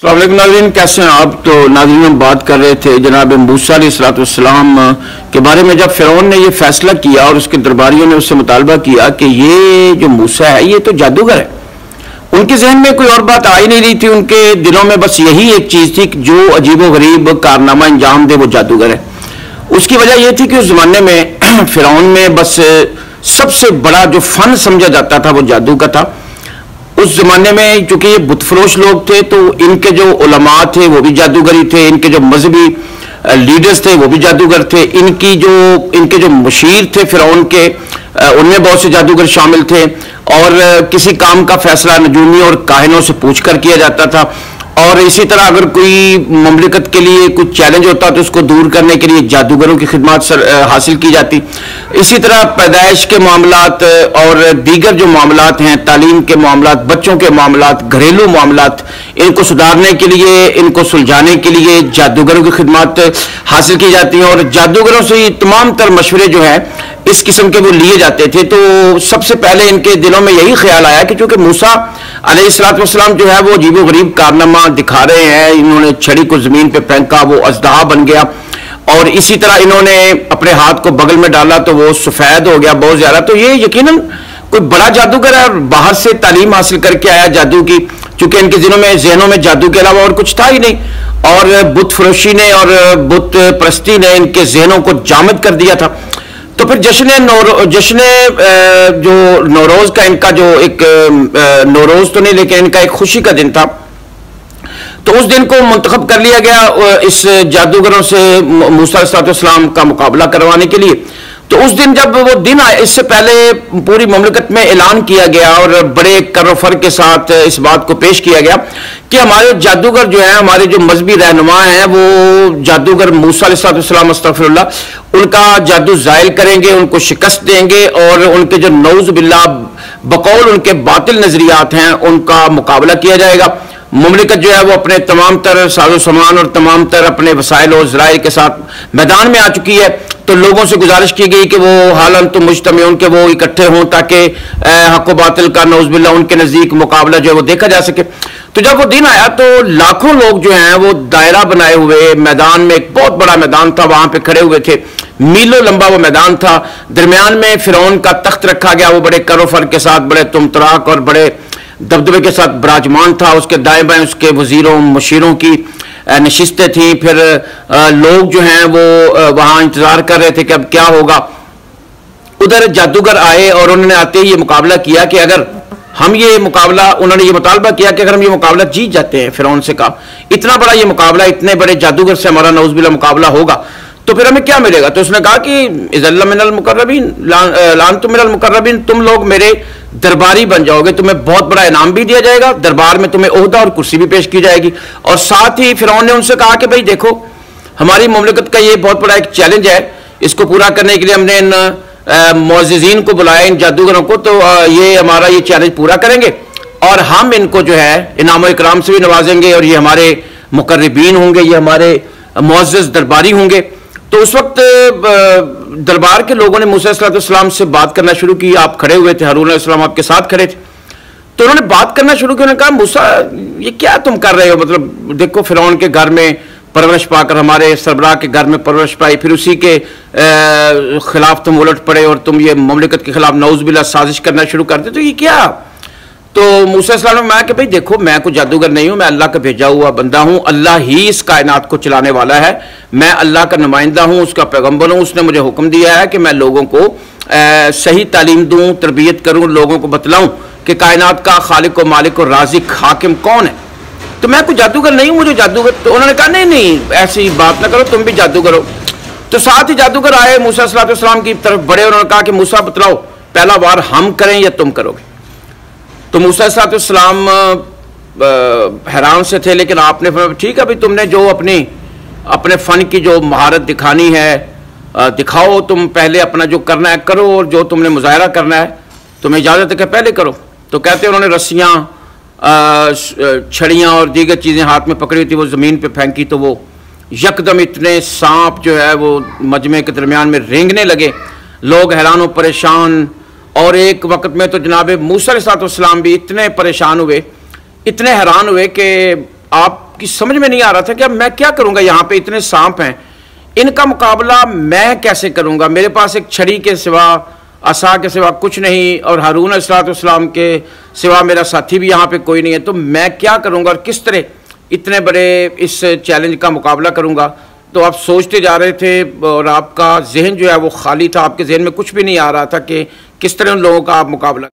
अस्सलाम नाज़रीन, कैसे हैं आप। तो नाज़रीन हम बात कर रहे थे जनाब मूसा अलैहिस्सलाम के बारे में। जब फ़िरौन ने ये फैसला किया और उसके दरबारियों ने उससे मुतालबा किया कि ये जो मूसा है ये तो जादूगर है, उनके जहन में कोई और बात आ ही नहीं रही थी। उनके दिलों में बस यही एक चीज़ थी कि जो अजीबो गरीब कारनामा अंजाम दे वो जादूगर है। उसकी वजह यह थी कि उस ज़माने में फ़िरौन में बस सबसे बड़ा जो फ़न समझा जाता था वो जादू का था। उस जमाने में चूंकि ये बुतफरोश लोग थे तो इनके जो उलमा थे वो भी जादूगरी थे, इनके जो मजहबी लीडर्स थे वो भी जादूगर थे, इनके जो मुशीर थे फ़िरौन के उनमें बहुत से जादूगर शामिल थे। और किसी काम का फैसला नजूमी और काहिनों से पूछकर किया जाता था। और इसी तरह अगर कोई ममलिकत के लिए कुछ चैलेंज होता तो उसको दूर करने के लिए जादूगरों की खिदमत हासिल की जाती। इसी तरह पैदाइश के मामलात और दीगर जो मामलात हैं, तालीम के मामलात, बच्चों के मामलात, घरेलू मामलात, इनको सुधारने के लिए, इनको सुलझाने के लिए जादूगरों की खिदमत हासिल की जाती हैं। और जादूगरों से तमाम तर मशवरे जो है इस किस्म के वो लिए जाते थे। तो सबसे पहले इनके दिलों में यही ख्याल आया कि चूंकि मूसा अलैहिस्सलाम जो है वो अजीबो गरीब कारनामा दिखा रहे हैं, इन्होंने छड़ी को जमीन पे फेंका, वो अजदहा बन गया, और इसी तरह इन्होंने अपने हाथ को बगल में डाला तो वो सफेद हो गया बहुत ज्यादा। तो ये यकीनन कोई बड़ा जादूगर है और बाहर से तालीम हासिल करके आया जादू की, चूंकि इनके जहनों में जादू के अलावा और कुछ था ही नहीं। और बुत फरोशी ने और बुत परस्ती ने इनके जहनों को जामद कर दिया था। तो फिर जश्न जो नौरोज का इनका जो एक नौरोज तो नहीं लेकिन इनका एक खुशी का दिन था, तो उस दिन को मुंतखब कर लिया गया इस जादूगरों से मूसा अलैहिस्सलाम का मुकाबला करवाने के लिए। तो उस दिन जब वो दिन आया, इससे पहले पूरी ममलिकत में ऐलान किया गया और बड़े कर्रफर के साथ इस बात को पेश किया गया कि हमारे जादूगर जो है, हमारे जो मजहबी रहनुमा हैं, वो जादूगर मूसा अलैहिस्सलाम अस्तगफिरुल्लाह उनका जादू ज़ायल करेंगे, उनको शिकस्त देंगे और उनके जो नऊज़ बिल्लाह बकौल उनके बातिल नजरियात हैं उनका मुकाबला किया जाएगा। ममलिकत जो है वो अपने तमाम तर साजो सामान और तमाम तर अपने वसाइल और ज़राए के साथ मैदान में आ चुकी है। तो लोगों से गुजारिश की गई कि वो हालन तो मुज्तमिऊन के वो इकट्ठे हों ताकि हक व बातिल का नऊज़ बिल्लाह उनके नज़दीक मुकाबला जो है वो देखा जा सके। तो जब वो दिन आया तो लाखों लोग जो हैं वो दायरा बनाए हुए मैदान में, एक बहुत बड़ा मैदान था, वहां पे खड़े हुए थे। मीलों लंबा वो मैदान था। दरमियान में फ़िरौन का तख्त रखा गया, वो बड़े करोफर के साथ, बड़े तुमतराक और बड़े दबदबे के साथ विराजमान था। उसके दाएं बाएं उसके वजीरों मुशीरों की नशिस्तें थी। फिर लोग जो हैं वो वहां इंतजार कर रहे थे कि अब क्या होगा। उधर जादूगर आए और उन्होंने आते ही ये मुकाबला किया कि अगर हम ये मुकाबला, उन्होंने ये मुतालबा किया कि अगर हम ये मुकाबला जीत जाते हैं, फ़िरौन से कहा इतना बड़ा ये मुकाबला, इतने बड़े जादूगर से हमारा नऊज़ बिल्लाह मुकाबला होगा तो फिर हमें क्या मिलेगा। तो उसने कहा कि इज़ल्ला मिनल मुकर्रबीन लान्तुम मिनल मुकर्रबीन, तुम लोग मेरे दरबारी बन जाओगे, तुम्हें बहुत बड़ा इनाम भी दिया जाएगा, दरबार में तुम्हें ओहदा और कुर्सी भी पेश की जाएगी। और साथ ही फ़िरौन ने उनसे कहा कि भाई देखो, हमारी ममलिकत का ये बहुत बड़ा एक चैलेंज है, इसको पूरा करने के लिए हमने इन मुअज़्ज़िज़ीन को बुलाया, इन जादूगरों को, तो ये हमारा ये चैलेंज पूरा करेंगे और हम इनको जो है इनाम इकराम से भी नवाजेंगे और ये हमारे मुकर्रबीन होंगे, ये हमारे मुअज़्ज़ज़ दरबारी होंगे। तो उस वक्त दरबार के लोगों ने मूसा अलैहिस्सलाम से बात करना शुरू की। आप खड़े हुए थे, हारून अलैहिस्सलाम आपके साथ खड़े थे। तो उन्होंने बात करना शुरू की। उन्होंने कहा मूसा ये क्या तुम कर रहे हो, मतलब देखो फ़िरौन के घर में परवरिश पाकर हमारे सरबराह के घर में परवरिश पाई, फिर उसी के खिलाफ तुम उलट पड़े और तुम ये ममलिकत के खिलाफ नऊज़ बिल्लाह साजिश करना शुरू कर दे, तो ये क्या। तो मूसा अलैहिस्सलाम ने कहा कि भाई देखो, मैं कोई जादूगर नहीं हूं, मैं अल्लाह का भेजा हुआ बंदा हूं, अल्लाह ही इस कायनात को चलाने वाला है, मैं अल्लाह का नुमाइंदा हूं, उसका पैगंबर हूं। उसने मुझे हुक्म दिया है कि मैं लोगों को सही तालीम दूं, तरबियत करूं, लोगों को बतलाऊं कि कायनात का खालिक व मालिक और राज़िक हाकिम कौन है। तो मैं कोई जादूगर नहीं हूं, मुझे जादूगर। तो उन्होंने कहा नहीं नहीं ऐसी बात ना करो, तुम भी जादूगर हो। तो साथ ही जादूगर आए मूसा अलैहिस्सलाम की तरफ बढ़े, उन्होंने कहा कि मूसा बतलाओ, पहला वार हम करें या तुम करोगे। तो मूसा अलैहिस्सलाम हैरान से थे, लेकिन आपने ठीक है भाई, तुमने जो अपने फ़न की जो महारत दिखानी है दिखाओ, तुम पहले अपना जो करना है करो और जो तुमने मुजाहरा करना है तुम्हें इजाज़त है कि पहले करो। तो कहते हैं उन्होंने रस्सियाँ, छड़ियाँ और दीगर चीज़ें हाथ में पकड़ी थी, वो ज़मीन पे फेंकी तो वो यकदम इतने सांप जो है वो मजमे के दरमियान में रेंगने लगे। लोग हैरान व परेशान, और एक वक्त में तो जनाब मूसा अलैहिस्सलाम भी इतने परेशान हुए, इतने हैरान हुए कि आप आपकी समझ में नहीं आ रहा था कि अब मैं क्या करूंगा, यहाँ पे इतने सांप हैं, इनका मुकाबला मैं कैसे करूंगा, मेरे पास एक छड़ी के सिवा, असा के सिवा कुछ नहीं, और हारून अलैहिस्सलाम के सिवा मेरा साथी भी यहाँ पे कोई नहीं है, तो मैं क्या करूंगा और किस तरह इतने बड़े इस चैलेंज का मुकाबला करूंगा। तो आप सोचते जा रहे थे और आपका जहन जो है वो खाली था, आपके जहन में कुछ भी नहीं आ रहा था कि किस तरह उन लोगों का आप मुकाबला